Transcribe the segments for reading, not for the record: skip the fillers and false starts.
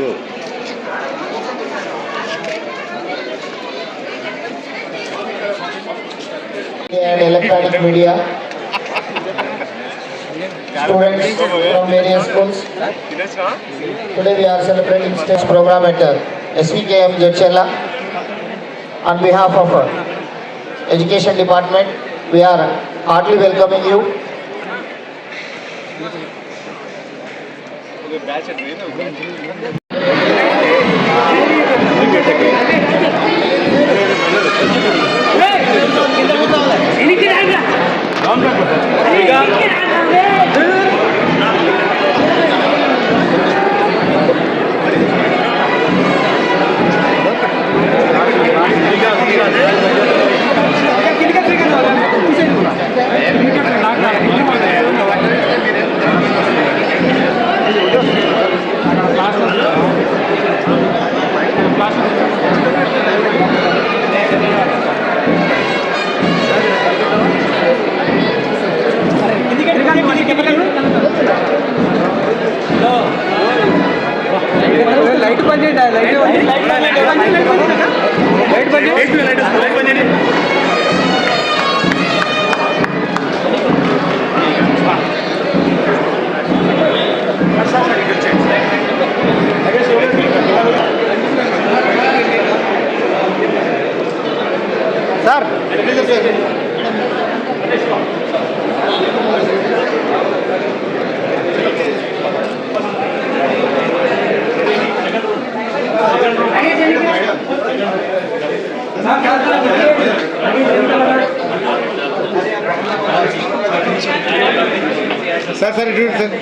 And electronic media, students from various schools. Today we are celebrating stage program at SVKM Jadcherla. On behalf of Education Department, we are heartily welcoming you. Light budget sir sir sir ఇటు sir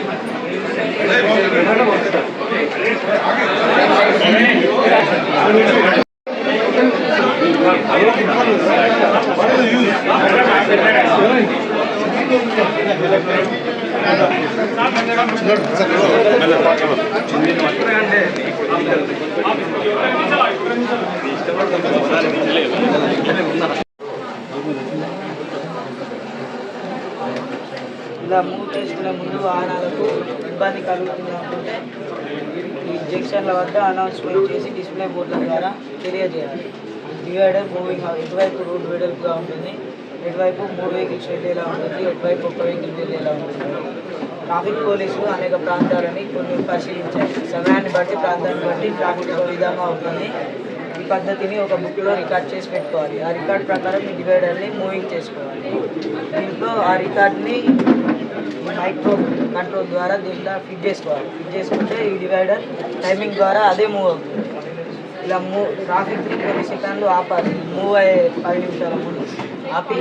ఇలా move చేసుకునే ముందు వాహనాలకు ఇబ్బంది కలుగుతుంది అనుకుంటే ఈ జంక్షన్ల వద్ద అనౌన్స్మెంట్ చేసి డిస్ప్లే బోర్డుల ద్వారా తెలియజేయాలి. డివైడర్ మూవింగ్ ఎటువైపు రోడ్డు వెడల్పుగా ఉంటుంది, ఎటువైపు 3 వెహికల్స్ వెళ్ళేలా ఉంటుంది, ఎటువైపు 1 వెహికల్ వెళ్ళేలా ఉంటుంది. ట్రాఫిక్ పోలీసులు అనేక ప్రాంతాలని కొన్ని పరిశీలించాలి. సమయాన్ని బట్టి ప్రాంతాన్ని బట్టి ట్రాఫిక్ ఒక విధంగా ఉంటుంది. ఈ పద్ధతిని ఒక బుక్లో రికార్డ్ చేసి పెట్టుకోవాలి. ఆ రికార్డ్ ప్రకారం ఈ డివైడర్ని మూవింగ్ చేసుకోవాలి. దీంట్లో ఆ రికార్డ్ని మైక్రో కంట్రోల్ ద్వారా దీంట్లో ఫిట్ చేసుకోవాలి. ఫిట్ చేసుకుంటే ఈ డివైడర్ టైమింగ్ ద్వారా అదే మూవ్ అవుతుంది. ఇలా ట్రాఫిక్ని కొన్ని సెకండ్లు ఆపాలి. మూవ్ అయ్యే 10 నిమిషాల ముందు ఆపి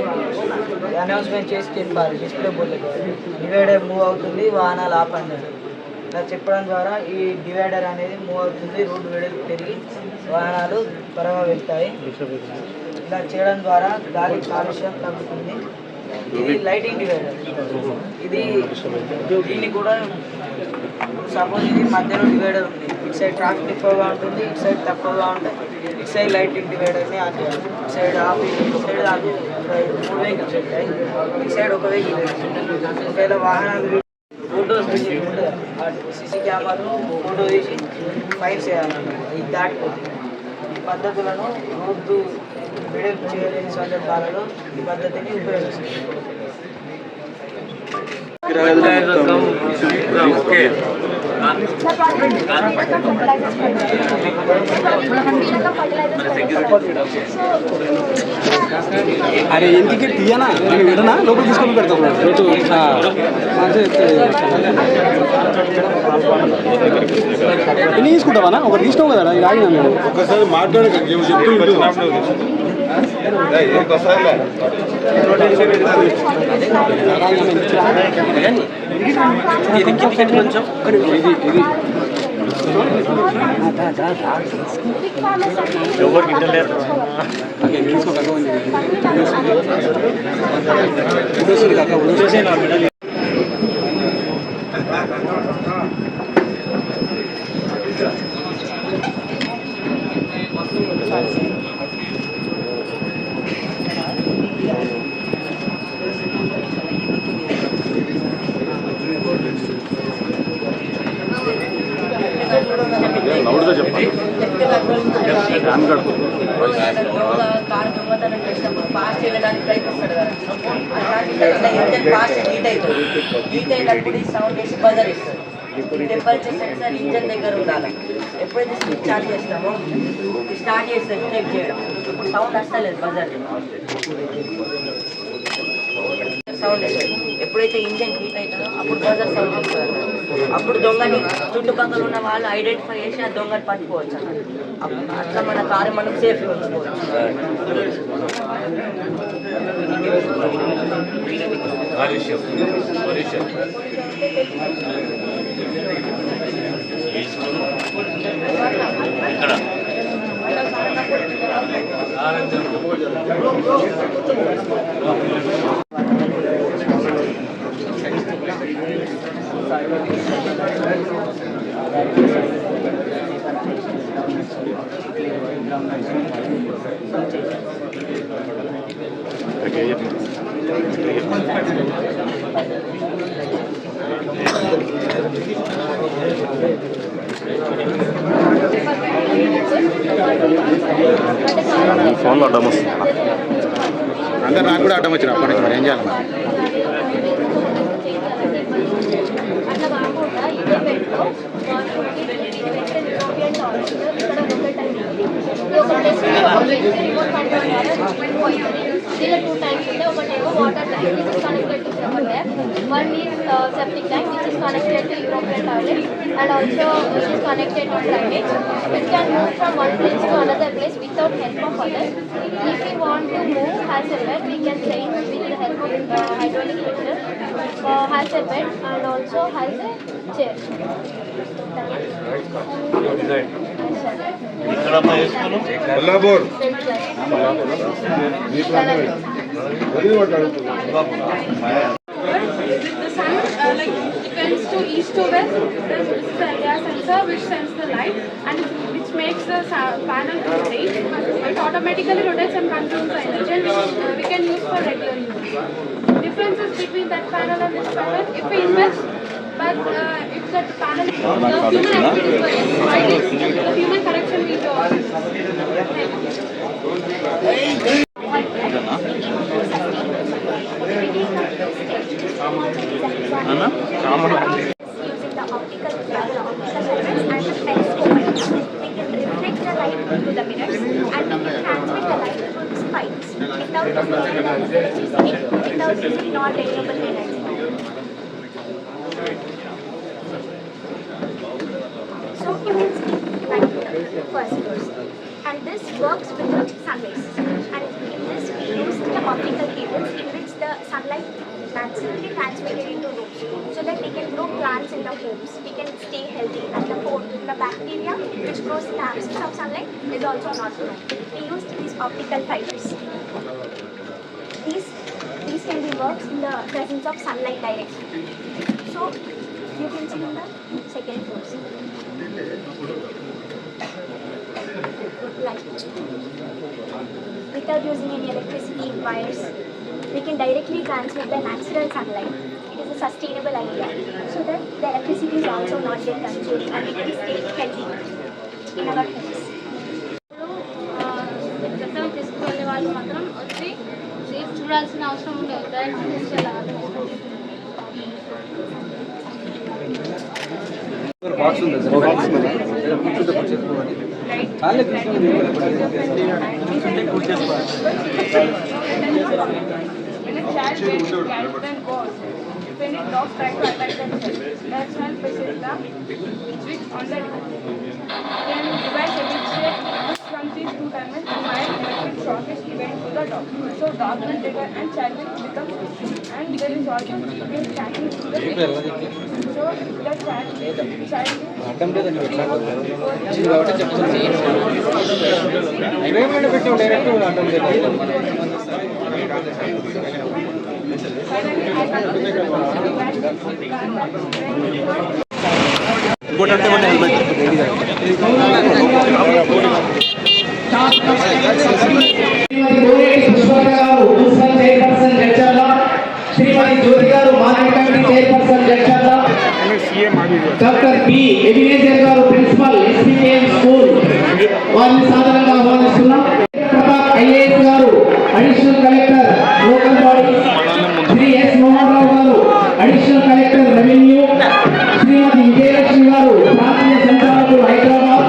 అనౌన్స్మెంట్ చేసి తెలిపాలి డిస్ప్లే బోర్డులో. డివైడర్ మూవ్ అవుతుంది, వాహనాలు ఆపండి. ఇలా చెప్పడం ద్వారా ఈ డివైడర్ అనేది మూవ్ అవుతుంది, రోడ్డు వెడల్పు పెరిగి వాహనాలు త్వరగా వెళ్తాయి. ఇలా చేయడం ద్వారా గాలి కాలుష్యం తగ్గుతుంది. ఇది లైటింగ్ డివైడర్. దీన్ని కూడా సపోజ్ ఇది మధ్యలో డివైడర్ ఉంది. ఇటు సైడ్ ట్రాఫిక్ ఎక్కువగా ఉంటుంది, ఇటు సైడ్ తక్కువగా ఉంటుంది. ఇటు సైడ్ లైటింగ్ డివైడర్ని ఆన్ చేయాలి. ఇటు సైడ్ ఆఫ్, ఇటు సైడ్ ఆన్. 3 వెహికల్స్ ఉంటాయి, ఇటు సైడ్ 1 వెహికల్. ఒకవేళ వాహనాలు ఫోటోస్ తీసి ఉంటుంది, సీసీ కెమెరాలు ఫోటో తీసి ఫైన్ చేయాలన్నమాట. ఇది దాటిపోతుంది. ఈ పద్ధతులను రోడ్డు వెడల్పు చేయలేని సందర్భాలలో ఈ పద్ధతిని ఉపయోగిస్తుంది. అరే ఎందుకు తీయనా నేను విడనా లోపల తీసుకొని పెడతాం. ఎన్ని తీసుకుంటావా? ఒకటి తీసుకోవు కదా, ఇది ఆగినా మేము ఒకసారి మాట్లాడక ఎవరికి ఇంటలేరు. చేయడానికి ప్రయత్నిస్తాడు కదా, అట్లాంటి ఇంజన్ ఫాస్ట్ హీట్ అవుతుంది. హీట్ అయినప్పుడు ఈ సౌండ్ వేసి బజర్ ఇస్తుంది. టెంపరేచర్ సెన్సర్ ఇంజన్ దగ్గర ఉండాలి. ఎప్పుడైతే స్విచ్ స్టార్ట్ చేస్తామో స్టార్ట్ చేస్తే చెక్ చేయడం, ఇప్పుడు సౌండ్ వస్తలేదు బజర్ సౌండ్ వస్తుంది. ఎప్పుడైతే ఇంజన్ హీట్ అవుతుందో అప్పుడు బజర్ సౌండ్ వస్తుంది. అప్పుడు దొంగని చుట్టుపక్కల ఉన్న వాళ్ళు ఐడెంటిఫై చేసి ఆ దొంగని పట్టుకోవచ్చు అన్నమాట. అట్లా మన కారు మనం సేఫ్గా ఉంచుకోవచ్చు. ఫోన్లో అడ్డం వస్తుంది. అందరు నాకు కూడా అడ్డం వచ్చిన అప్పటి నుంచి మరి ఏం చేయాలి? అట్లా కాకుండా ఈవెంట్లో దీనిలో 2 tanks ఉంటాయి. ఒకటేమో water tank which is connected to separate tap. One is septic tank which is connected to European toilet and also which is connected to drainage. It can move from one place to another place without help of others. If we want to move has a bed, we can change with the help of hydraulic lifter. Has a bed and also has a chair. Kollapur The sun depends to east to west. This is the area sensor which sends the light and which makes the panel rotate. It automatically rotates and consumes the energy which we can use for regular use. Differences between that panel and this panel, if we invest, but if that panel, the human activity, the human correction will be also. Using the optical fibers and the telescope, we can reflect the light into the mirrors and we can transmit the light through the spikes without using non-renewable energy. So you can see light first, and this works with the sun rays. And in this we use the optical cables in which the sunlight naturally transmitted into rooms, so that we can grow plants in the homes. We can stay healthy, and the bacteria which grows in the absence of sunlight is also not grown. We use these optical fibers. These can be worked in the presence of sunlight directly. So you can see on the second floor. Light. Without using any electricity wires, we can directly transmit the natural sunlight. It is a sustainable idea, so that the electricity is also not get consumed and we can stay healthy in our homes. గతం తీసుకువెళ్ళే వాళ్ళు మాత్రం వచ్చి చూడాల్సిన అవసరం ఉండదు. Direct తీసుకెళ్ళాలి. Box ఉంది సార్, కూర్చుంటే కూర్చేసుకోవాలి. చాలే కూర్చోండి. When a child gets carried and goes, when it dogs try to attack themselves, the child presses the switch on the device. Then device initiates from these 2 times and mild electric shock is given to the dog. So dog will trigger and child will become sick. And there is also GPS tracking to the victim. So the child అడ్డం లేదండి ఎట్లా కాబట్టి చెప్తున్నాను. ఇవేమైనా పెట్టి direct అడ్డం లేదు. ఇంకోటి అంటే మన హెల్మెట్ శ్రీమతి జ్యోతి గారు మానవ committee chairperson Jadcherla, doctor P Ebenezer గారు ప్రిన్సిపల్ ఎస్పీకేఎం స్కూల్ వారిని సాధారణంగా ఆహ్వానిస్తున్నాం. ప్రతాప్ ఐఏఎస్ గారు అడిషనల్ కలెక్టర్ కలెక్టర్ రెవెన్యూ శ్రీమతి విజయలక్ష్మి గారు, ప్రాంతీయ సంచాలకులు హైదరాబాద్.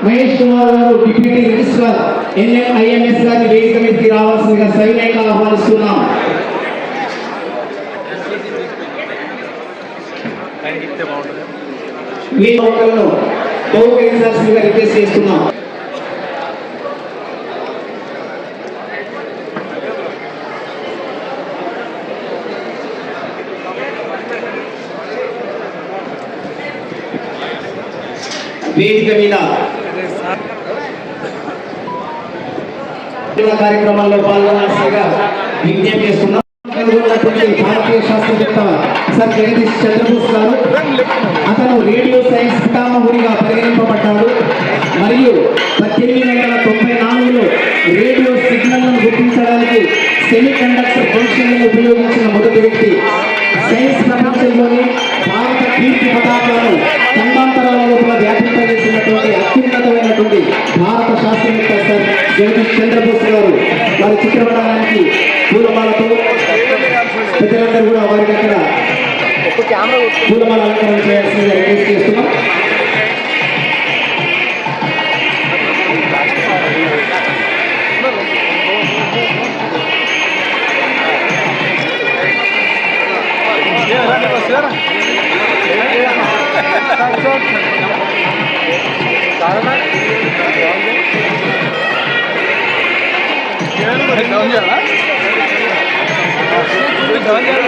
మహేష్ కుమార్ గారు డిప్యూటీ రిజిస్ట్రార్ NMIMS గారిని వేదిక మీదకి రావాల్సిందిగా సవినయంగా ఆహ్వానిస్తున్నాం. బహుకరించాల్సిందిగా రిక్వెస్ట్ చేస్తున్నాం. వేదిక మీద కార్యక్రమాల్లో పాల్గొనాల్సిందిగా విజ్ఞప్తి చేస్తున్నాం. భారతీయ శాస్త్రవేత్త సర్ జగదీష్ చంద్రబోస్ గారు, అతను రేడియో సైన్స్ పితామహుడిగా పరిగణింపబడ్డాడు మరియు 1894లో రేడియో సిగ్నల్లను గుర్తించడానికి సెమీ కండక్టర్ ఫంక్షన్లను ఉపయోగించిన మొదటి వ్యక్తి. సైన్స్ ప్రపంచంలోనే భారత కీర్తి పతాకాలను ఖండాంతరాల లోపల వ్యాపింపజేసినటువంటి అత్యున్నతమైనటువంటి భారత శాస్త్రవేత్త సర్ జగదీష్ చంద్రబోస్ గారు వారి చిత్రపటానికి పూలమాలతో ప్రజలందరూ కూడా వారికి అక్కడ పూలమాల అలంకరణ చేయాల్సిందిగా రిక్వెస్ట్ చేస్తున్నాం. డౌన్ చేయాలా డౌన్ చేయాలి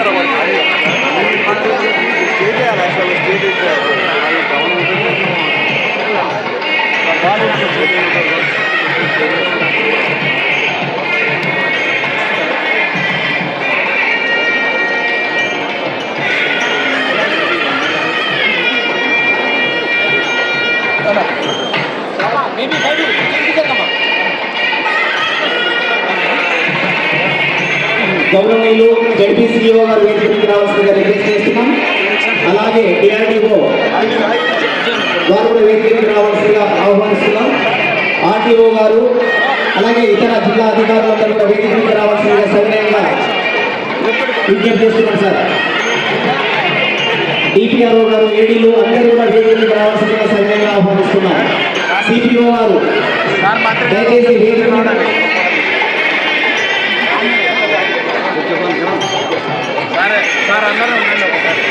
గౌరవనీయులు జడ్పీసీఓ గారు వేదికకి రావాల్సిందిగా రిక్వెస్ట్ చేస్తున్నాం. అలాగే డిఆర్డీఓ వారు కూడా వేదికకి రావాల్సిందిగా ఆహ్వానిస్తున్నాం. ఆర్టీఓ గారు అలాగే ఇతర జిల్లా అధికారులందరూ కూడా వేదికకి రావాల్సిందిగా సవినయంగా విజ్ఞప్తి చేస్తున్నాం సార్. డిపిఆర్ఓ గారు ఏడీలు అందరూ కూడా వేదికకి రావాల్సిందిగా సవినయంగా ఆహ్వానిస్తున్నాం. సిపిఓ గారు దయచేసి వేదిక సరే సార్ అందరూ ఉండండి ఒకసారి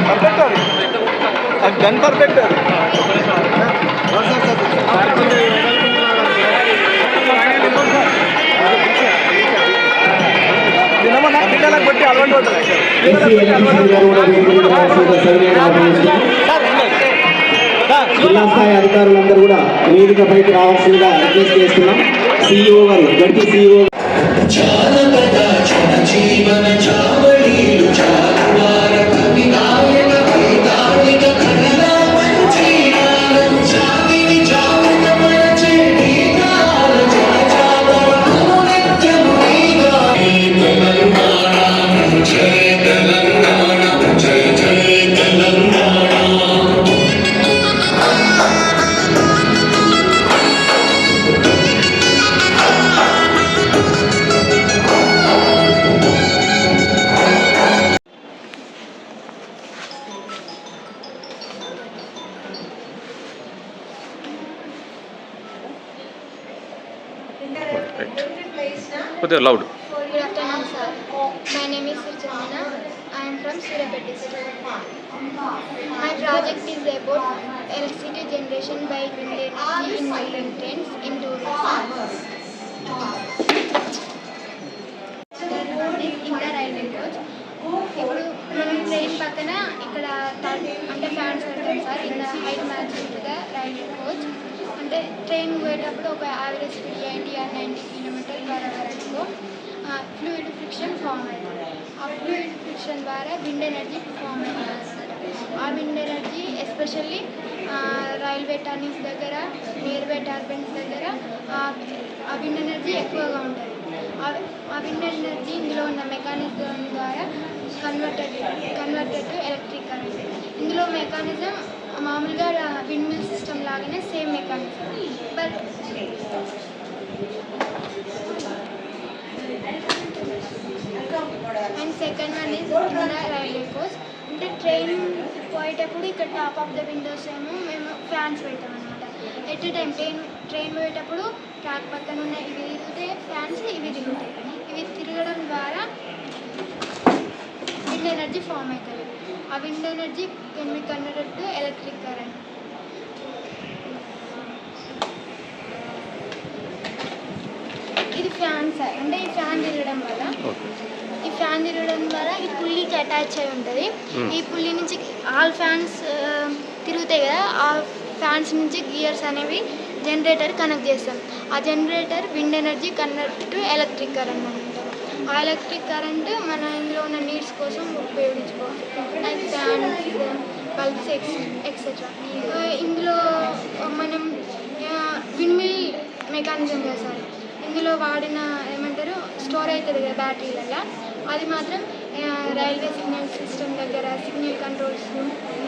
పర్ఫెక్ట్ అది గన్ పర్ఫెక్ట్ దినమన్నా పిల్లలకు బట్టి అలవాటు ఉంటుంది జిల్లా స్థాయి అధికారులందరూ కూడా వేదికపైకి రావాల్సిందిగా రిక్వెస్ట్ చేస్తున్నాం. సిఇఓ గారు గట్టి సిఇఓ కొద్దిగా loud. Good afternoon, sir. My name is Surchandana. I am from Surapet district. My project is about electricity generation by wind energy in building trains in tourism. In the railway coach. ఇప్పుడు మనం train పక్కన ఇక్కడ అంటే fans పెడతాం sir. In height matching to the railway coach. అంటే train పోయేటప్పుడు ఒక average speed 80 or 90 km/h అనుకో ఫ్లూయిడ్ ఫ్రిక్షన్ ఫామ్ అవుతుంది. ఆ ఫ్లూయిడ్ ఫ్రిక్షన్ ద్వారా విండ్ ఎనర్జీ ఫామ్ అవుతుంది. ఆ wind energy especially railway turnings దగ్గర, నియర్బై టర్బైన్స్ దగ్గర ఆ విండ్ ఎనర్జీ ఎక్కువగా ఉంటుంది. ఆ విండ్ ఎనర్జీ ఇందులో ఉన్న మెకానిజం ద్వారా కన్వర్టెడ్ టు ఎలక్ట్రిక్ కరెంట్. ఇందులో మెకానిజం మామూలుగా విండ్ మిల్ సిస్టమ్ లాగానే same mechanism. But and second one is in the railway coach. అంటే ట్రైన్ పోయేటప్పుడు ఇక్కడ టాప్ ఆఫ్ ద విండోస్ ఏమో మేము ఫ్యాన్స్ పెడతాం అనమాట. ఎట్ ఏ టైం ట్రైన్ పోయేటప్పుడు ట్రాక్ పక్కన ఉన్న ఇవి తిరిగితే ఫ్యాన్స్ ఇవి తిరుగుతాయి. ఇవి తిరగడం ద్వారా విండ్ ఎనర్జీ ఫామ్ అవుతుంది. ఆ wind energy can be converted to electric current. ఇది ఫ్యాన్ సార్. అంటే ఈ ఫ్యాన్ తిరగడం ద్వారా ఈ పుల్లీకి అటాచ్ అయి ఉంటుంది. ఈ పుల్లీ నుంచి ఆల్ ఫ్యాన్స్ తిరుగుతాయి కదా, ఆ ఫ్యాన్స్ నుంచి గియర్స్ అనేవి జనరేటర్ కనెక్ట్ చేస్తాం. ఆ generator wind energy convert to electric current అనమాట. ఆ ఎలక్ట్రిక్ కరెంట్ మన ఇందులో ఉన్న నీడ్స్ కోసం ఉపయోగించుకోవచ్చు. Like fans, bulbs etcetera. ఇందులో మనం విండ్ మిల్ మెకానిజం చేస్తారు. ఇందులో వాడిన ఏమంటారు స్టోర్ అవుతుంది కదా బ్యాటరీలలో, అది మాత్రం రైల్వే సిగ్నల్ సిస్టమ్ దగ్గర signal controls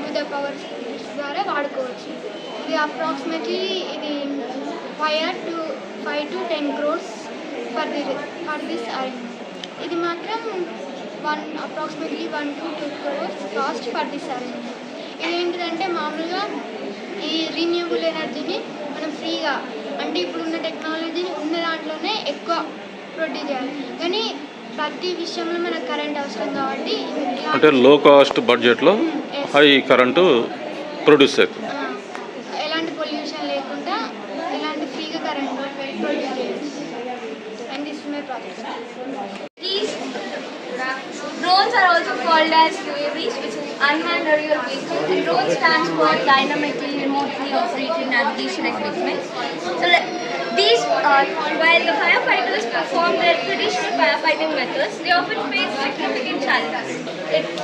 to the power ద్వారా వాడుకోవచ్చు. ఇది అప్రాక్సిమేట్లీ ఇది 5 to 10 crores for this arrangement. ఇది మాత్రం approximately 1 to 2 crores cost for this arrangement. ఇదేంటిదంటే మామూలుగా ఈ రీన్యూవబుల్ ఎనర్జీని మనం ఫ్రీగా, అంటే ఇప్పుడున్న టెక్నాలజీని ఉన్న దాంట్లోనే ఎక్కువ ప్రొడ్యూస్ చేయాలి. కానీ ప్రతి విషయంలో మనకు కరెంట్ అవసరం కాబట్టి అంటే లో కాస్ట్ బడ్జెట్లో హై కరెంటు ప్రొడ్యూస్ అవుతుంది. ఎలాంటి పొల్యూషన్ లేకుండా ఎలాంటి ఫ్రీగా కరెంట్ ప్రొడ్యూస్ చేయొచ్చు. And this my project. These drones are also called as UAVs, which is unmanned aerial vehicle. And drones transport dynamically, remotely operated navigation equipment. So these, while the firefighters perform their traditional firefighting methods, they often face significant challenges.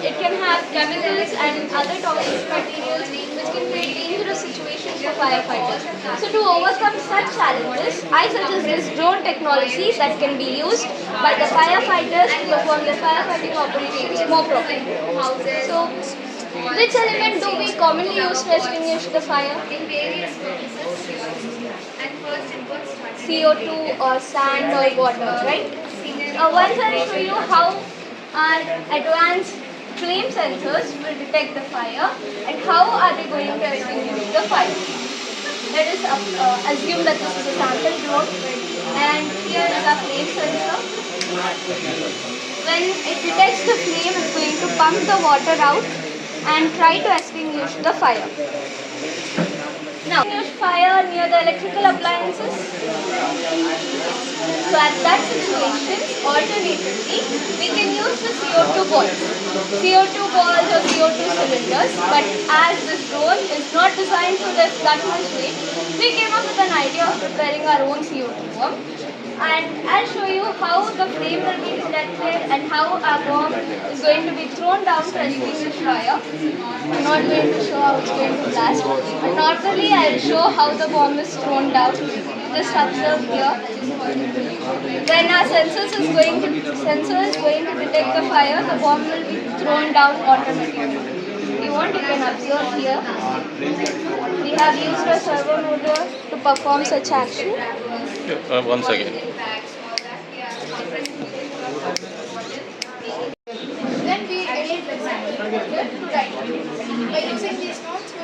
It can have chemicals and other toxic materials which can create dangerous situations for firefighters. So to overcome such challenges, I suggest this drone technology that can be used by the firefighters to perform their firefighting operations more properly. So, which element do we commonly use to extinguish the fire? CO2 or sand or water, right? Once I show you how our advanced flame sensors will detect the fire and how are they going to extinguish the fire. Let us assume that this is a sample drone and here is our flame sensor. When it detects the flame, it's going to pump the water out and try to extinguish the fire. Now, extinguish fire near the electrical appliances. So at that situation, alternatively, we can use the CO2 balls. CO2 balls or CO2 cylinders, but as this drone is not designed to lift that much weight, we came up with an idea of preparing our own CO2 bomb. And I'll show you how the flame will be detected and how our bomb is going to be thrown down to extinguish fire. I'm not going to show how it's going to blast, but normally I'll show how the bomb is thrown down. Just observe here. When our sensor is going to detect the fire, the bomb will be thrown down automatically. If you want, you can observe here. We have used a servo motor to perform such action. Once again. Then we edit the sample to write. By using these notes, we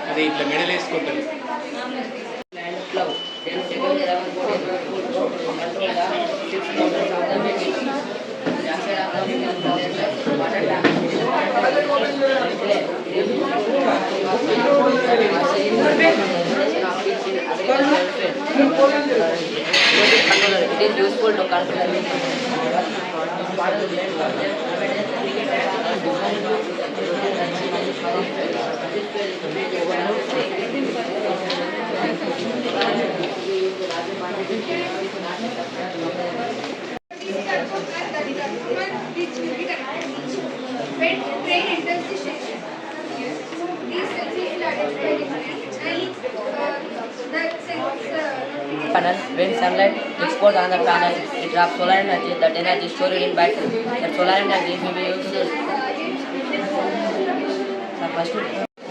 అది ఇట్లా medal వేసుకుంటుంది. It is useful to control. Train enters the station. These sensors will identify Panel. When sunlight exposed on the panel, it drops solar energy. That energy is stored in battery. That solar energy may be used.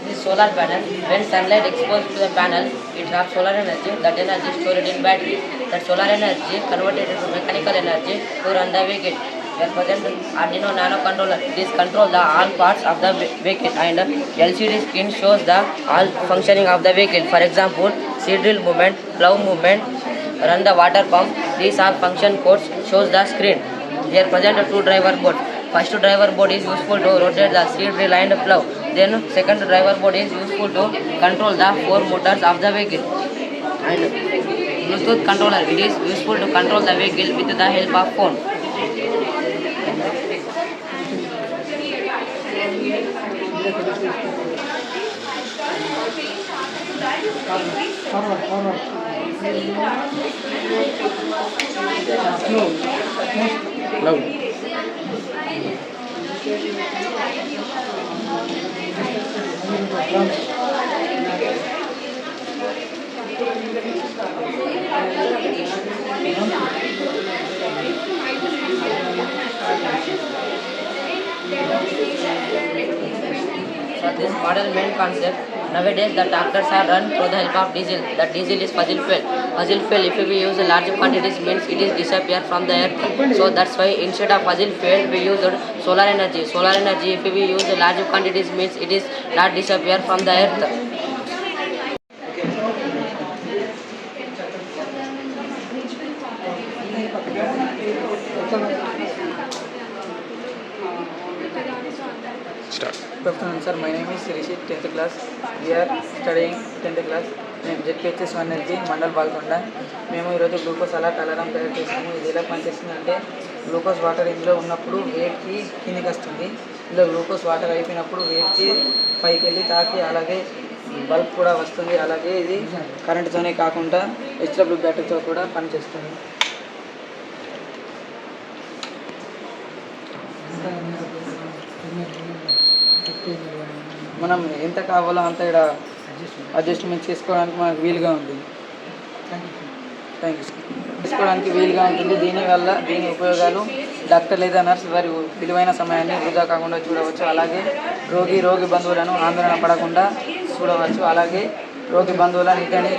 This solar panel. When sunlight exposed to the panel, it drops solar energy. That energy is stored in battery. That solar energy converted into mechanical energy to run the vehicle. Here present Arduino Nano controller. This controls the all parts of the vehicle and LCD screen shows the all functioning of the vehicle. For example, seed drill movement, plow movement, run the water pump. These all function codes shows the screen. Here present two driver board. First driver board is useful to rotate the seed drill and plow. Then second driver board is useful to control the four motors of the vehicle. And Bluetooth controller. It is useful to control the vehicle with the help of phone. For this model main concept, nowadays the tractors are run through the help of diesel. The diesel is fossil fuel. Fossil fuel, if we use large quantities, means it is disappear from the earth. So that's why instead of fossil fuel, we use solar energy. Solar energy, if we use large quantities, means it is not disappear from the earth. Start. Good afternoon, sir. My name is Rishi, 10th class. We are studying 10th class. మేము ZPHS 1LG mandal పాల్గొండ. మేము ఈరోజు glucose alarm తయారు చేసాము. ఇది ఎలా పనిచేస్తుంది అంటే glucose water ఇందులో ఉన్నప్పుడు వేడికి కిందికి వస్తుంది. ఇందులో గ్లూకోజ్ వాటర్ అయిపోయినప్పుడు వేడికి పైకి వెళ్ళి తాకి అలాగే బల్బ్ కూడా వస్తుంది. అలాగే ఇది కరెంటుతోనే కాకుండా హెచ్డబ్ల్యూ బ్యాటరీతో కూడా పనిచేస్తుంది. మనం ఎంత కావాలో అంత ఇక్కడ అడ్జస్ట్మెంట్ చేసుకోవడానికి మనకు వీలుగా ఉంది. Thank you. చేసుకోవడానికి వీలుగా ఉంటుంది. దీనివల్ల దీని ఉపయోగాలు డాక్టర్ లేదా నర్స్ వారి విలువైన సమయాన్ని వృధా కాకుండా చూడవచ్చు. అలాగే రోగి బంధువులను ఆందోళన పడకుండా చూడవచ్చు. అలాగే రోగి బంధువుల నిద్రని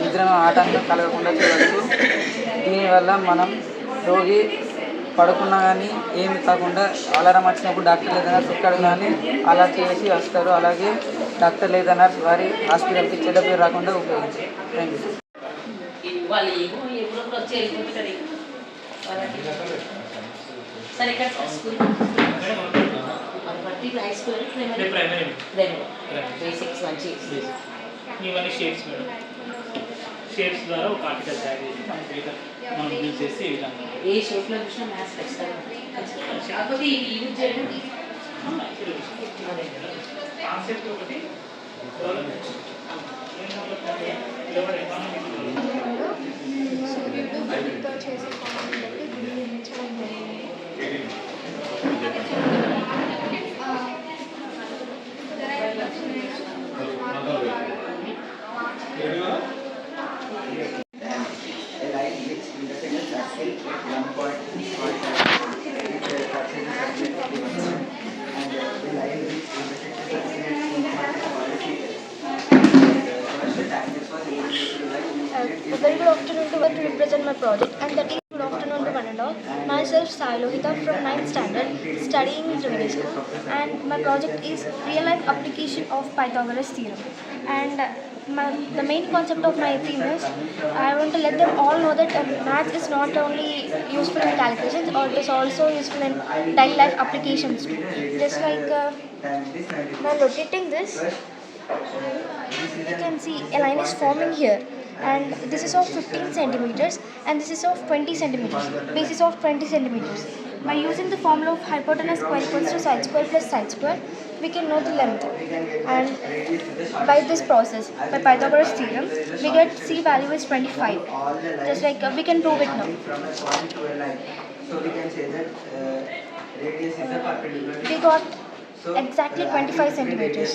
నిద్రను ఆటంకం కలగకుండా చూడవచ్చు. దీనివల్ల మనం రోగి పడుకున్నా కానీ ఏమి కాకుండా అలారం వచ్చినప్పుడు డాక్టర్ లేదా నర్స్ ఎక్కడ కానీ అలా చేసి వస్తారు. అలాగే డాక్టర్ లేదా నర్స్ వారి హాస్పిటల్కి చెడ్డ పేరు రాకుండా ఉపయోగించారు. Thank you. ఇవన్నీ షేప్స్ మేడం. షేప్స్ ద్వారా ఒక ఆర్టికల్ తయారు చేసి మనం యూజ్ చేసి ఈ విధంగా ఏ షేప్లో చూసినా మ్యాథ్స్ ఖచ్చితంగా కాన్సెప్ట్ ఒకటి Very good afternoon to represent my project, and that is good afternoon to one and all. Myself Sai Lohita from 9th standard studying in Trinity School, and my project is real life application of Pythagoras theorem. And the main concept of my theme is I want to let them all know that maths is not only useful in calculations, or it is also useful in daily life applications too. Just like while rotating this, you can see a line is forming here, and this is of 15 centimeters and this is of 20 centimeters, basis of 20 centimeters. By using the formula of hypotenuse square equals to side square plus side square, we can know the length. And by this process, by Pythagoras theorem, we get C value is 25. Just like we can prove it now. We got exactly 25 centimeters.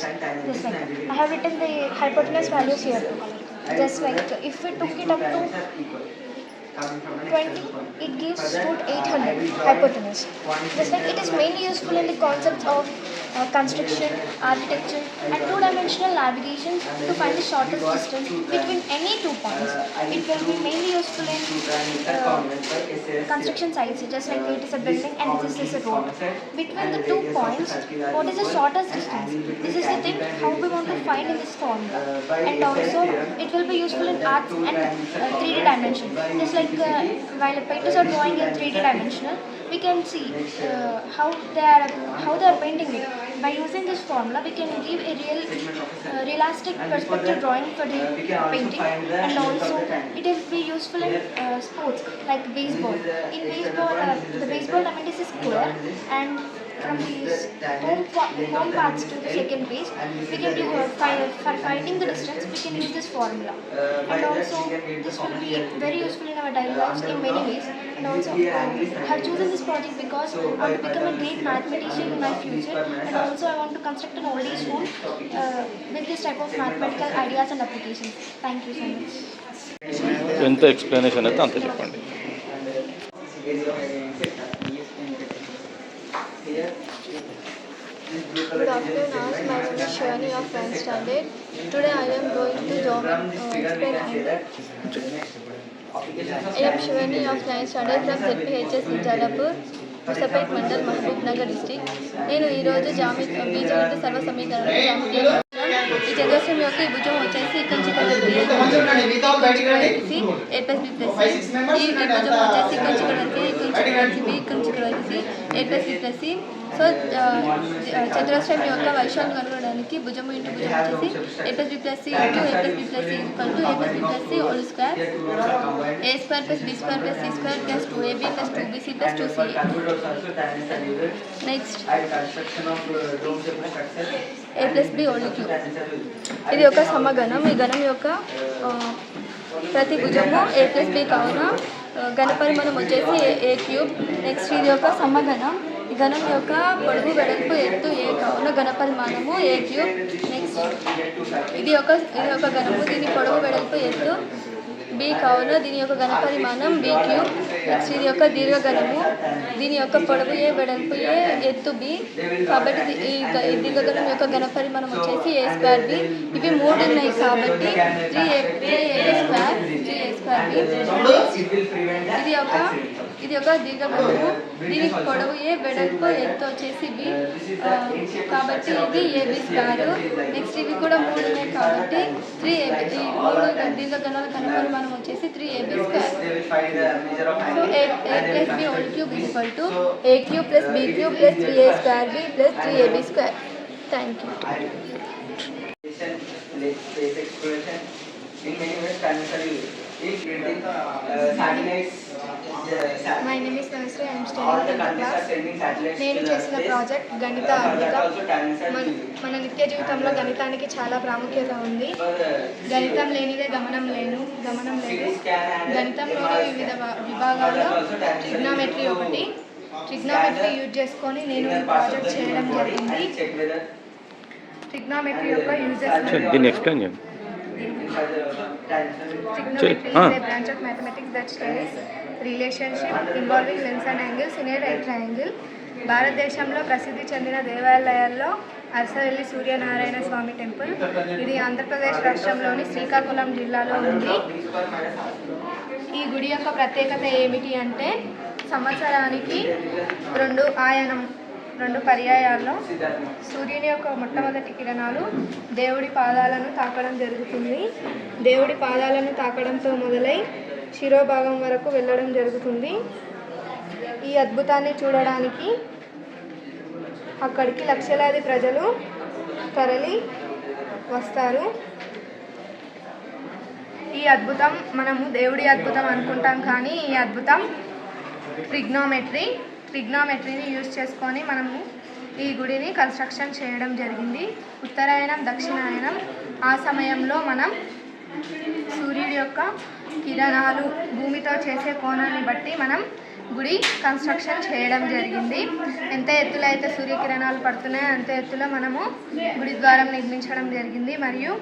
Just like I have written the hypotenuse values here. Just like if we took it up to 20, it gives root 800 hypotenuse. Just like it is mainly useful in the concepts of construction, architecture and two-dimensional navigation to find the shortest distance between any 2 points. It will be mainly useful in construction sites, just like it is a building and this is a road. Between the 2 points, what is the shortest distance? This is the thing how we want to find in this formula. And also it will be useful in arts and 3D dimension. Just like while painters are drawing in 3D dimensional, we can see how they are painting it. By using this formula, we can give a realistic perspective drawing for the painting, and also it will be useful in sports like baseball. In baseball, the baseball diamond is a square, and from these home paths to the second base, we can do for finding the distance. We can use this formula, and also this will be very useful in our daily lives in many ways. And also, I have chosen this project because I want to become a great mathematician in my future, and also I want to construct an old age home with this type of mathematical ideas and applications. Thank you so much. ఎంత explanation అయితే అంత చెప్పండి. Here Good afternoon, my name is Shani of 10th standard. Today I am going to explain angle. I am Shivani of 9th standard from ZPHS in Jalapur, Musapet Mandal, Mahbub Nagar district. నేను ఈరోజు బీజగణిత సర్వ సమీకరణం జామితీయ ఈ చతురస్రం యొక్క ఈ భుజం వచ్చేసి ఇక్కడ నుంచి a plus b plus c ఈ భుజం వచ్చేసి ఇక్కడ నుంచి a plus b plus c so చతురస్రం యొక్క వైశాల్యం కనుగొనడానికి భుజము ఇంటూ భుజం వచ్చేసి a plus b plus c into a plus b plus c equal to a plus b plus c whole square a square plus b square plus c square plus 2ab plus 2bc plus 2ca. Next a plus b whole cube. ఇది ఒక సమగణం. ఈ గణం యొక్క ప్రతి భుజము a plus b కావున ఘనపరిమాణం వచ్చేసి a cube. Next ఇది ఒక సమగణం. ఈ గణం యొక్క పొడవు వెడల్పు ఎత్తు a కావున ఘనపరిమాణము a క్యూబ్. నెక్స్ట్ ఇది ఒక గణము. దీని పొడవు వెడల్పు ఎత్తు b కావున దీని యొక్క ఘనపరిమాణం b క్యూబ్. నెక్స్ట్ ఇది ఒక దీర్ఘగణము. దీని యొక్క పొడవు a వెడల్పు a ఎత్తు b కాబట్టి ఈ దీర్ఘగణం యొక్క ఘనపరిమాణం వచ్చేసి a స్క్వేర్ b. ఇవి మూడు ఉన్నాయి కాబట్టి 3ab స్క్వేర్ b. ఇది ఒక దీర్ఘగణము. దీని పొడవు a వెడల్పు ఎత్తు వచ్చేసి b కాబట్టి ఇది ab స్క్వేర్. నెక్స్ట్ ఇవి కూడా మూడు ఉన్నాయి కాబట్టి 3ab. ఈ మూడు దీర్ఘగణాల ఘనపరిమాణం వచ్చేసి 3ab square. So a plus b whole cube equal to a cube plus b cube plus 3a square b plus 3ab square. Thank you. My name is Navasri. I am studying 10th class. నేను చేసిన project గణిత అద్భుతం. మన నిత్య జీవితంలో గణితానికి చాలా ప్రాముఖ్యత ఉంది. గణితం లేనిదే గమనం లేదు. గణితంలోని వివిధ విభాగాల్లో ట్రిగ్నోమెట్రీ ఒకటి. ట్రిగ్నోమెట్రీ యూజ్ చేసుకొని నేను ఈ ప్రాజెక్ట్ చేయడం జరిగింది. ట్రిగ్నోమెట్రీ యొక్క యూజెస్ దీన్ని ఎక్స్ప్లెయిన్ చేయండి. Trigonometry is a branch of mathematics that studies relationship involving lengths and angles in a right triangle. భారతదేశంలో ప్రసిద్ధి చెందిన దేవాలయాల్లో అరసవెల్లి సూర్యనారాయణ స్వామి టెంపుల్. ఇది ఆంధ్రప్రదేశ్ రాష్ట్రంలోని శ్రీకాకుళం జిల్లాలో ఉంది. ఈ గుడి యొక్క ప్రత్యేకత ఏమిటి అంటే సంవత్సరానికి రెండు పర్యాయాల్లో సూర్యుని యొక్క మొట్టమొదటి కిరణాలు దేవుడి పాదాలను తాకడం జరుగుతుంది. దేవుడి పాదాలను తాకడంతో మొదలై శిరోభాగం వరకు వెళ్ళడం జరుగుతుంది. ఈ అద్భుతాన్ని చూడడానికి అక్కడికి లక్షలాది ప్రజలు తరలి వస్తారు. ఈ అద్భుతం మనము దేవుడి అద్భుతం అనుకుంటాం, కానీ ఈ అద్భుతం ట్రిగ్నోమెట్రీని యూజ్ చేసుకొని మనము ఈ గుడిని కన్స్ట్రక్షన్ చేయడం జరిగింది. ఉత్తరాయణం, దక్షిణాయనం ఆ సమయంలో మనం సూర్యుడి యొక్క కిరణాలు భూమితో చేసే కోణాన్ని బట్టి మనం గుడి కన్స్ట్రక్షన్ చేయడం జరిగింది. ఎంత ఎత్తులో అయితే సూర్యకిరణాలు పడుతున్నాయో అంత ఎత్తులో మనము గుడి ద్వారం నిర్మించడం జరిగింది. మరియు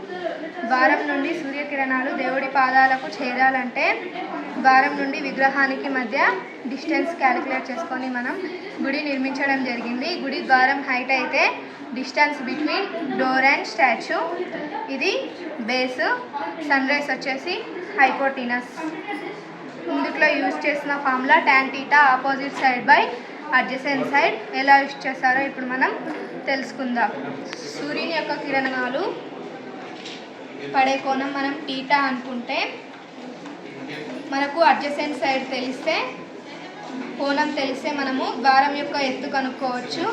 ద్వారం నుండి సూర్యకిరణాలు దేవుడి పాదాలకు చేరాలంటే ద్వారం నుండి విగ్రహానికి మధ్య డిస్టెన్స్ క్యాలిక్యులేట్ చేసుకొని మనం గుడి నిర్మించడం జరిగింది. గుడి ద్వారం హైట్ అయితే distance between door and statue. ఇది బేస్. సన్ రైజ్ వచ్చేసి హైపోటీనస్. ఇందులో యూజ్ చేసిన formula tan θ opposite side by adjacent side. ఎలా యూజ్ చేస్తారో ఇప్పుడు మనం తెలుసుకుందాం. సూర్యుని యొక్క కిరణాలు పడే కోణం మనం θ అనుకుంటే మనకు అడ్జసెంట్ సైడ్ తెలిస్తే కోణం తెలిస్తే మనము ద్వారం యొక్క ఎత్తు కనుక్కోవచ్చు.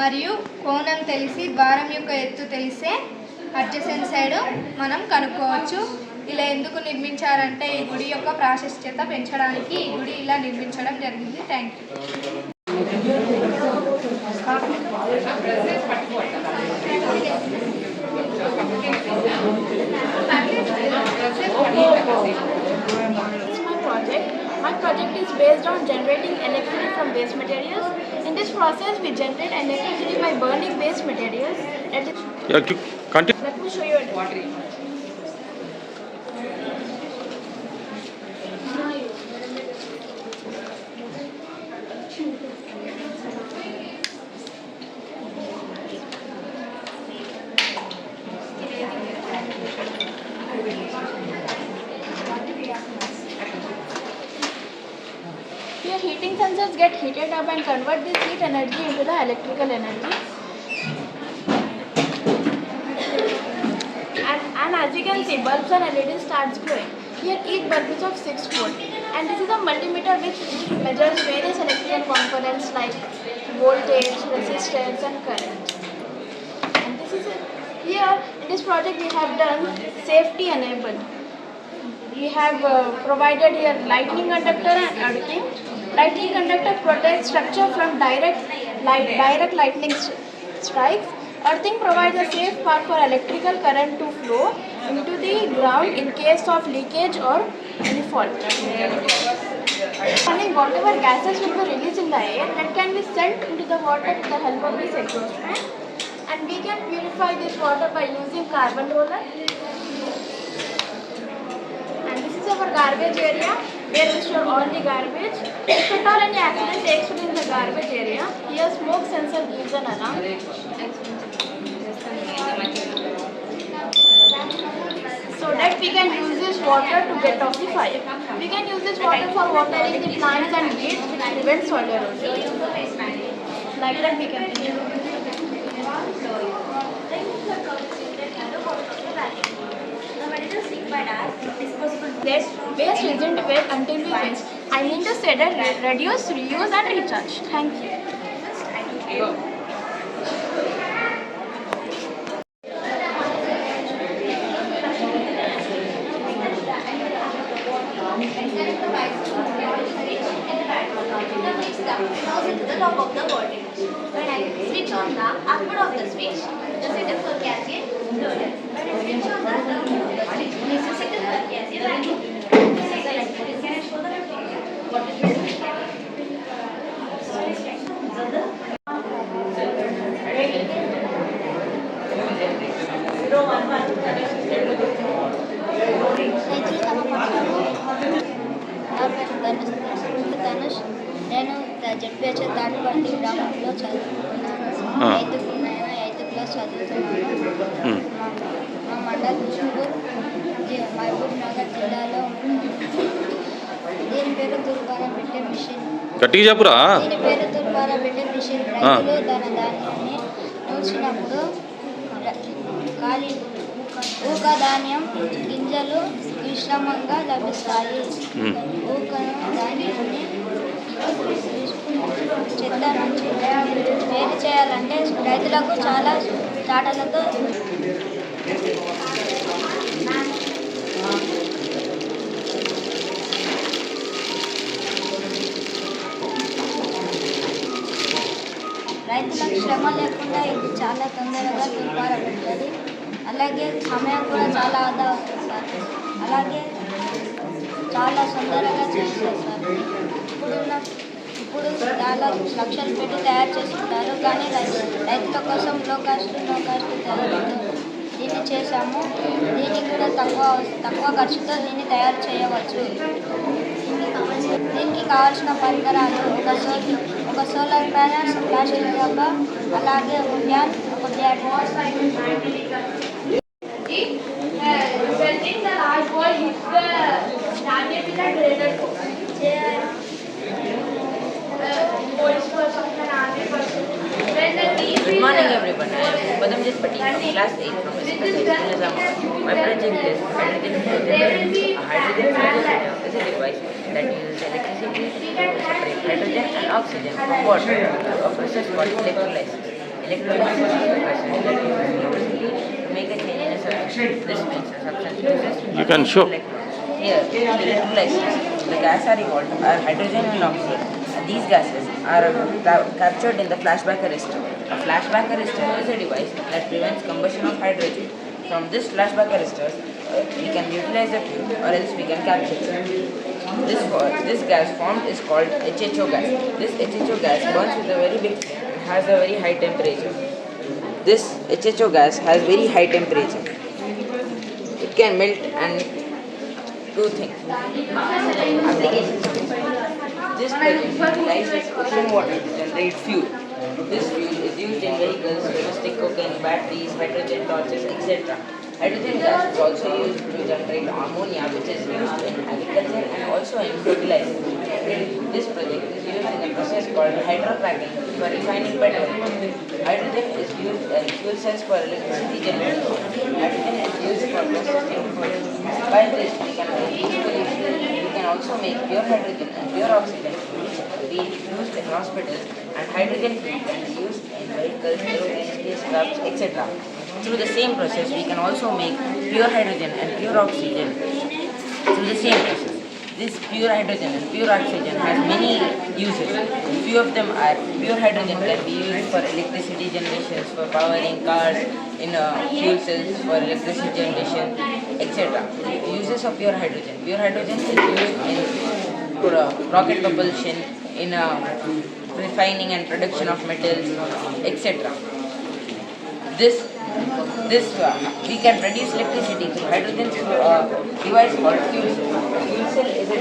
మరియు కోణం తెలిసి ద్వారం యొక్క ఎత్తు తెలిస్తే అడ్జసెంట్ సైడ్ మనం కనుక్కోవచ్చు. ఇలా ఎందుకు నిర్మించారంటే ఈ గుడి యొక్క ప్రాశస్త్యత పెంచడానికి ఈ గుడి ఇలా నిర్మించడం జరిగింది. Thank you. My project is based on generating electricity from waste materials. In this process, we generate electricity by burning waste materials. Let me show you a demo. heating sensors get heated up and convert this heat energy into the electrical energy. And as you can see, bulbs and LEDs starts glowing. Here each bulb is of 6 volt, and this is a multimeter which measures various electrical components like voltage, resistance and current. And this is here in this project we have done safety enabled. We have provided here lightning conductor and earthing. Lightning conductor protects structure from direct lightning strikes. Earthing provides a safe path for electrical current to flow into the ground in case of leakage or any fault. And whatever gases will be released in the air, that can be sent into the water with the help of this exhaust fan. And we can purify this water by using carbon roller. And this is our garbage area where we store all the garbage. If at all any accident takes place in the garbage area, here smoke sensor gives an alarm. So that we can use this water to get off the fire. We can use this water for watering the plants and weeds, which prevents soil erosion. Like that we can waste isn't waste until we waste. I mean to say that reduce, reuse and recharge. Thank you. Into the top of the bottle. When I switch on the upward of the switch, the setup for cascade loaded. When I switch on the downward of the switch, the setup for cascade running. Can I show the what is this? Dhanush నేను ZPH Tatiparthi గ్రామంలో చదువుతున్నాను. ఐదు class చదువుతున్నాను. మా మండల్ మహబూబ్ నగర్ జిల్లాలో దీని పేరు తుర్బారా పెట్టే మిషన్. గట్టిగా చెప్పురా. దీని పేరు తుర్బారా పెట్టే మిషన్. రైతులు ధాన్యాన్ని నూర్చినప్పుడు ఖాళీ ఊక ధాన్యం గింజలు విశ్రమంగా లభిస్తాయి. ఊకను ధాన్యాన్ని చెత్త నుంచి వేరు చేయాలంటే రైతులకు చాలా చాటలతో రైతులకు శ్రమ లేకుండా ఇది చాలా తొందరగా తుర్బారా పెడుతుంది. అలాగే సమయం కూడా చాలా ఆదా అవుతుంది సార్. అలాగే చాలా తొందరగా చేస్తారు సార్. ఇప్పుడు చాలా లక్షలు పెట్టి తయారు చేస్తుంటారు, కానీ రైతుల కోసం లో కాస్ట్ దీన్ని చేశాము. దీనికి కూడా తక్కువ ఖర్చుతో దీన్ని తయారు చేయవచ్చు. దీనికి కావాల్సిన పరికరాలు ఒక సోలార్ ప్యానెల్, ప్లాస్టిక్ డబ్బా, అలాగే ఒక ఫ్యాన్, ఒక bat. When the large ball hits the target with a greater force. Good morning everyone. I am Padamjit Patil from class 8 from Nizamabad. My project is hydrogen fuel. A hydrogen fuel is a device that uses electricity to separate hydrogen and oxygen from water of process called electrolysis. Electrolysis is a process that uses electricity to make a change in a substance. This means a substance uses You can show. Here, in electrolysis, the gas are evolved are hydrogen and oxygen. These gases are captured in the flashback arrestor. A flashback arrestor is a device that prevents combustion of hydrogen. From this flashback arrestor, we can utilize the fuel or else we can capture it. This gas formed is called HHO gas. This HHO gas burns with a very big flame and has a very high temperature. This HHO gas has very high temperature. It can melt and do things. Applications of this. This utilizes ocean water to generate fuel. This fuel is used in vehicles, domestic cooking, batteries, hydrogen torches, etc. Hydrogen gas is also used to generate ammonia, which is used in agriculture and also in fertilizer. This project is used in a process called hydrocracking for refining petrol. Hydrogen is used in fuel cells for electricity generation. Hydrogen is used for processing food. By this, we can also make pure hydrogen and pure oxygen, which be used in hospitals, and hydrogen fuel can be used in vehicles, aeroplanes, spacecrafts, etc. Through the same process, we can also make pure hydrogen and pure oxygen through the same process. This pure hydrogen and pure oxygen has many uses. Few of them are pure hydrogen can be used for electricity generations, for powering cars, in fuel cells for electricity generation, etc. Uses of pure hydrogen. Pure hydrogen is used in rocket propulsion, in refining and production of metals, etc. We can produce electricity through hydrogen through a device called fuel cell. A fuel cell is a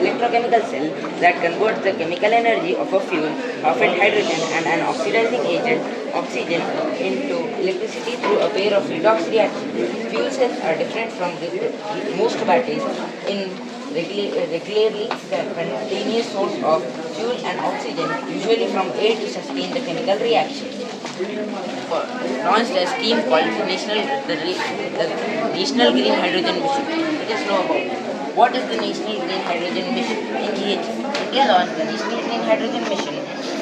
electrochemical cell that converts the chemical energy of a fuel, often hydrogen, and an oxidizing agent, oxygen, into electricity through a pair of redox reactions. Fuel cells are different from most batteries in regularly continuous source of fuel and oxygen, usually from air, to sustain the chemical reaction. Launched a scheme called the National Green Hydrogen Mission. Let us know about it. What is the National Green Hydrogen Mission? NGH. India launched the National Green Hydrogen Mission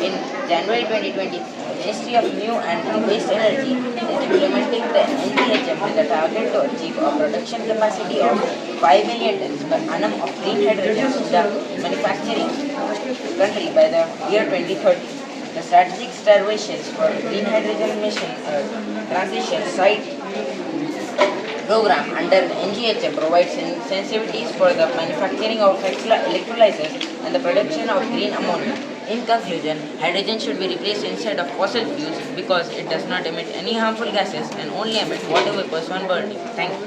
in January 2020. The Ministry of New and Waste Energy is implementing the NGHM with a target to achieve a production capacity of 5 million tons per annum of green hydrogen in the manufacturing country by the year 2030. The strategic observations for Green Hydrogen Mission Transition Site program under NGHM provides sensitivities for the manufacturing of electrolyzers and the production of green ammonia. In conclusion, hydrogen should be replaced instead of fossil fuels because it does not emit any harmful gases and only emit water vapors when burning. Thank you.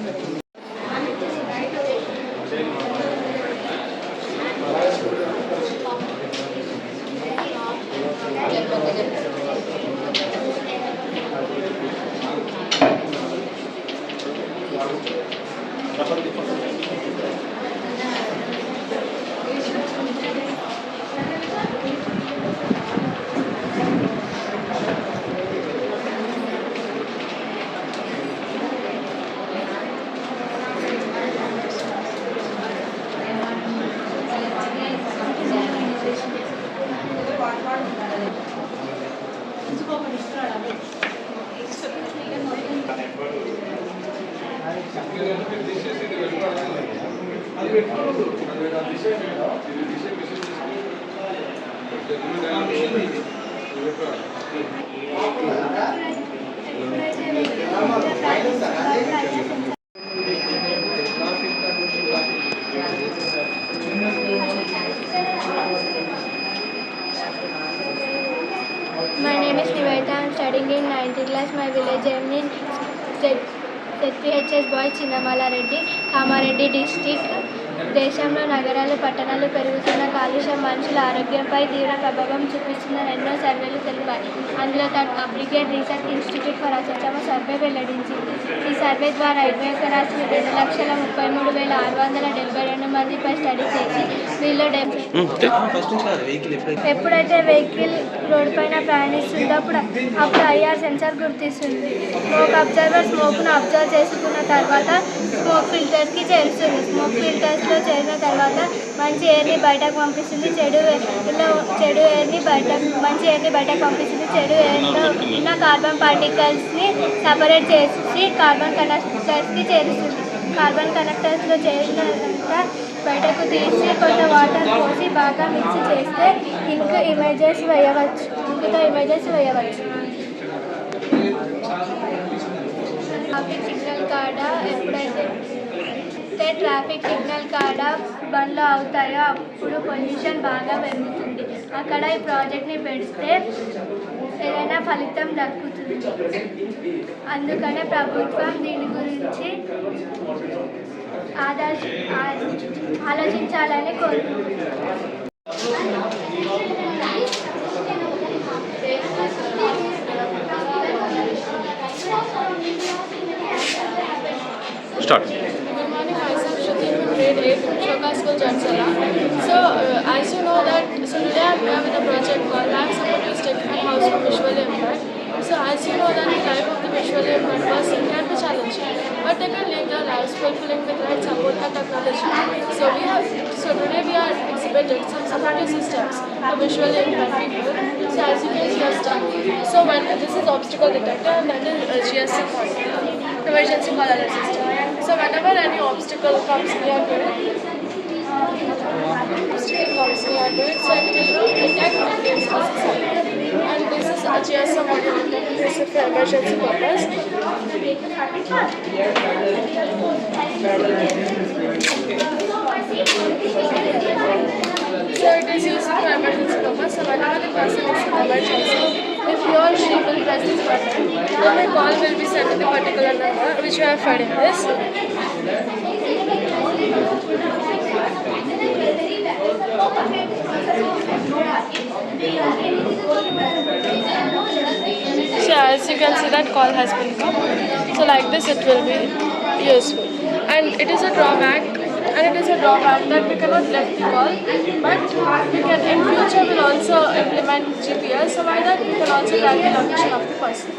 My name is Nivedita. I am studying in 9th class. My village name is ZPHS Boy Chinnamala Reddy, Kamareddy district. దేశంలో నగరాలు పట్టణాలు పెరుగుతున్న కాలుష్యం మనుషుల ఆరోగ్యంపై తీవ్ర ప్రభావం చూపిస్తుందని ఎన్నో సర్వేలు తెలిపాయి. అందులో applied research institute for assessment survey వెల్లడించింది. ఈ సర్వే ద్వారా 21 రాష్ట్రాలు 2,33,672 మందిపై స్టడీ చేసి వీళ్ళు ఎప్పుడైతే వెహికల్ రోడ్డు పైన ప్రయాణిస్తుందో అప్పుడు ఐఆర్ సెన్సార్ గుర్తిస్తుంది. స్మోక్ అబ్జర్వర్ స్మోక్ను అబ్జర్వ్ చేసుకున్న తర్వాత స్మోక్ ఫిల్టర్స్కి చేరుస్తుంది. స్మోక్ ఫిల్టర్స్లో చేరిన తర్వాత మంచి ఎయిర్ని బయటకు పంపిస్తుంది. మంచి ఎయిర్ని బయటకు పంపిస్తుంది. చెడు ఎయిర్లో ఉన్న కార్బన్ పార్టికల్స్ని సపరేట్ చేసి కార్బన్ కనెక్టర్స్కి చేరుస్తుంది. కార్బన్ కనెక్టర్స్లో చేరినంత బయటకు తీసి కొంత వాటర్ పోసి బాగా మిక్స్ చేస్తే ఇంకుతో ఇమేజెస్ వేయవచ్చు. ట్రాఫిక్ సిగ్నల్ కాడ ఎప్పుడైతే ట్రాఫిక్ సిగ్నల్ కాడ బండ్లు అవుతాయో అప్పుడు పొల్యూషన్ బాగా పెరుగుతుంది. అక్కడ ఈ ప్రాజెక్ట్ని పెడితే ఏదైనా ఫలితం దక్కుతుంది. అందుకనే ప్రభుత్వం దీని గురించి ఆలోచించాలని కోరుకుంటున్నాను. Start. Good morning, myself Shruti from grade 8 from Shoka School, Jatsala. So, as you know that, today I'm here with a project called Life Support to Stick and House for Visually Impaired. So, as you know that the life of the visually impaired person can be challenging, but they can live their lives fulfilling with right support and technology. So today we are exhibiting some supportive systems for visually impaired people. So as you can see, so when this is obstacle detector and that is GSC call, emergency call alert system. So whenever any obstacle comes near to it, so it will detect and gives us a sign. And this is a GSM modulator. This is for emergency purpose. So it is used for emergency purpose. So whenever the person is in emergency, if he or she will press this button, then a call will be sent to the particular number which we have fed in this. So as you can see that call has been come. So like this it will be useful. And it is a drawback that we cannot left the call, but we can in future will also implement GPS, so by that we can also track the location of the person.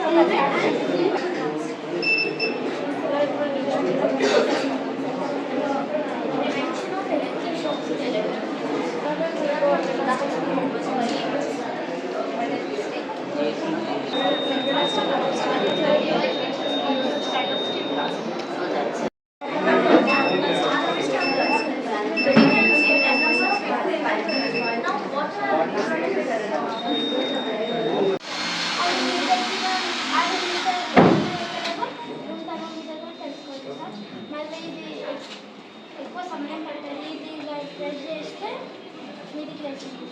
మళ్ళీ ఇది ఎక్కువ సమయం పడుతుంది. ఇది ఇలా press చేస్తే మీదికి వెళ్తుంది.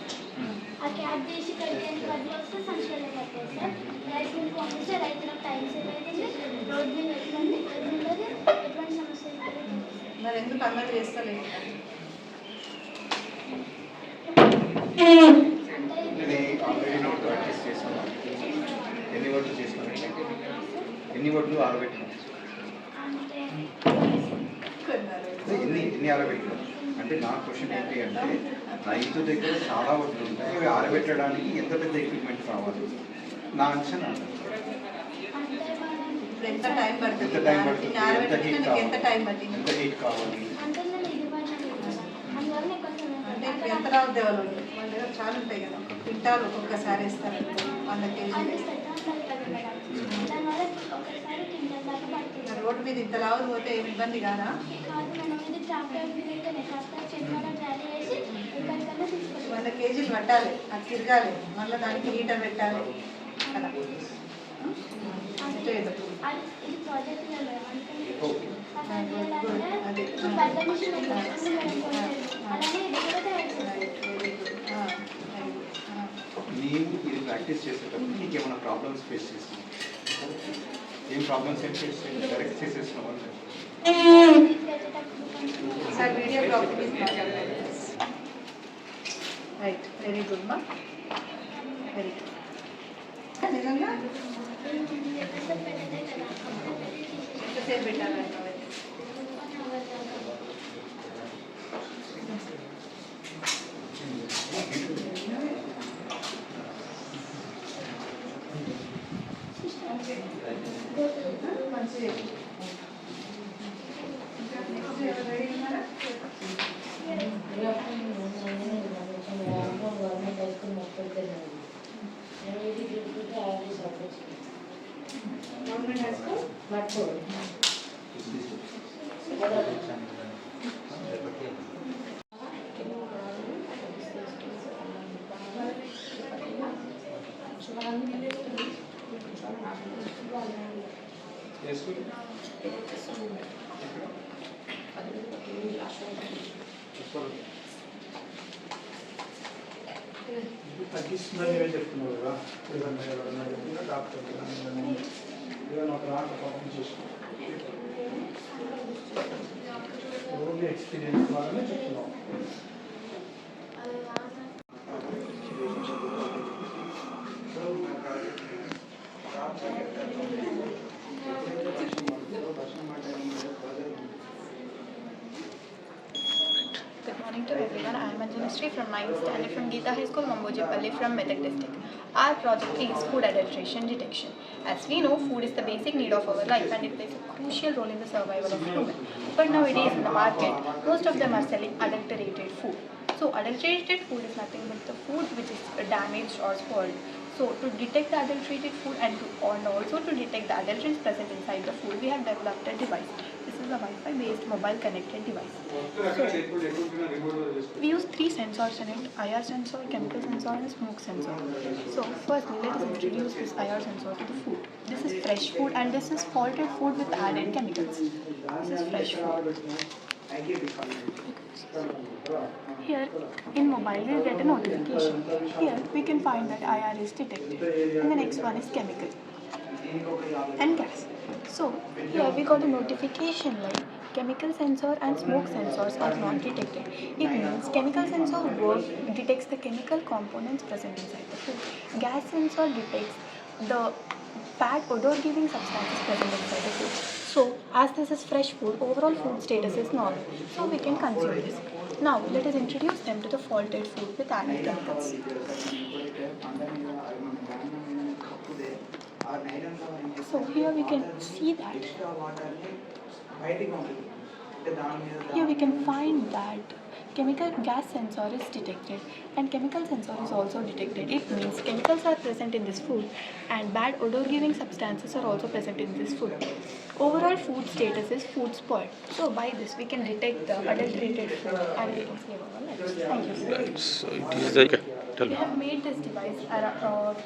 ఆ క్యాప్ తీసి కట్టేసి బదులు వస్తే సంచులలో కట్టేస్తారు. రైస్ మిల్కి పంపిస్తే రైతులకు టైం సేవ్ అవుతుంది. రోడ్ మీద ఎటువంటి ఉండదు, ఎటువంటి సమస్య మరి ఎందుకు అందరూ చేస్తలేదు? ఎన్ని ఓట్లు ఆరబెట్టినాం? ఎన్ని ఆరబెట్టినాం అంటే నా క్వశ్చన్ ఏంటి అంటే, రైతు దగ్గర చాలా ఓట్లు ఉంటాయి, అవి ఆరబెట్టడానికి ఎంత పెద్ద ఎక్విప్మెంట్ కావాలి? నా అంచనా ఎంత టైం పడుతుంది? ఎంత టైం పడుతుంది, ఎంత టైం పట్టింది, ఎంత హీట్ కావాలి? అంటే అంటే ఎంత రావద్దు వాళ్ళు వాళ్ళ దగ్గర చాలా ఉంటాయి కదా, క్వింటాలు ఒక్కొక్కసారి వేస్తారు 100 కేజీలు. రోడ్డు మీద ఇంత లావు పోతే ఏమి ఇబ్బంది కాదా? 100 కేజీలు పట్టాలి, అది తిరగాలి, మళ్ళీ దానికి హీటర్ పెట్టాలి కదా. నీవు ఇది ప్రాక్టీస్ చేసేటప్పుడు నీకు ఏమైనా ప్రాబ్లమ్స్ ఫేస్ చేస్తున్నావు? ఏం ప్రాబ్లమ్స్ ఏం ఫేస్ చేయాలి? డైరెక్ట్ చేసేస్తున్నావు sir video problem right. Very good మా, వెరీ గుడ్. నిజంగా ఎంతసేపు పెట్టాలి? తగ్గిస్తుందని ఏం చెప్తున్నావు కదా, ఏదన్నా చెప్పినా డాక్టర్ ఏదైనా ఒక రాక పాపం చేసుకో, ఓన్లీ ఎక్స్పీరియన్స్ ద్వారానే చెప్తున్నాం. Manushree from 9th standard from Geeta High School, Mambojipalli from Medak district. Our project is food adulteration detection. As we know, food is the basic need of our life and it plays a crucial role in the survival of human. But nowadays in the market, most of them are selling adulterated food. So adulterated food is nothing but the food which is damaged or spoiled. So to detect the adulterated food and also to detect the adulterants present inside the food, we have developed a device. This is a Wi-Fi based mobile connected device. So we use 3 sensors in it: IR sensor, chemical sensor and smoke sensor. So firstly, let us introduce this IR sensor to the food. This is fresh food and this is faulted food with added chemicals. This is fresh food. Here in mobile we get a notification. Here we can find that IR is detected and the next one is chemical and gas. So here we got a notification like chemical sensor and smoke sensors are not detected. It means chemical sensor detects the chemical components present inside the food. Gas sensor detects the bad odor giving substances present inside the food. So as this is fresh food, overall food status is normal. So we can consume this. Now let us introduce them to the faulted food with added chemicals. So here we can see that. Here we can find that chemical gas sensor is detected and chemical sensor is also detected. It means chemicals are present in this food and bad odor giving substances are also present in this food. Overall food status is food spoiled. So by this we can detect the adulterated food and we can save our lives. Thank you. Right. So it is the We have made this device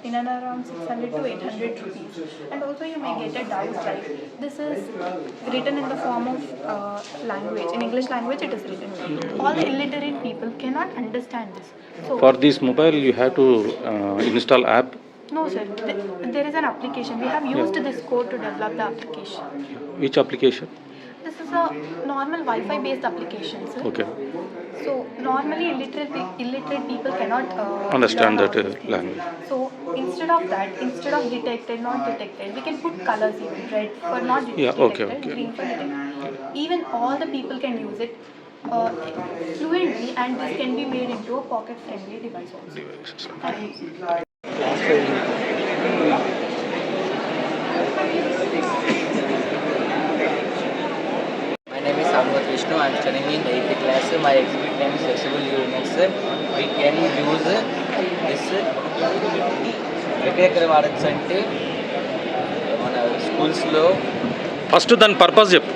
in and around 600 to 800 rupees. And also you may get a doubt like this is written in the form of language. In English language it is written. All the illiterate people cannot understand this. So for this mobile you have to install app. no sir, there is an application. We have used this code to develop the application. Which application? This is a normal Wi-Fi based application, sir. Okay. So normally illiterate people cannot Understand learn that language. So instead of that, instead of detected, not detected, we can put colors even. Red for not detected, okay. green for detected. Even all the people can use it fluently, and this can be made into a pocket-friendly device also. Thank you. My name is Samvat Vishnu. I am studying in 8th class. My exhibit name is Flexible Units. We can use this. ఎక్కడెక్కడ వాడచ్చు అంటే మన స్కూల్స్లో first దాని purpose చెప్పు.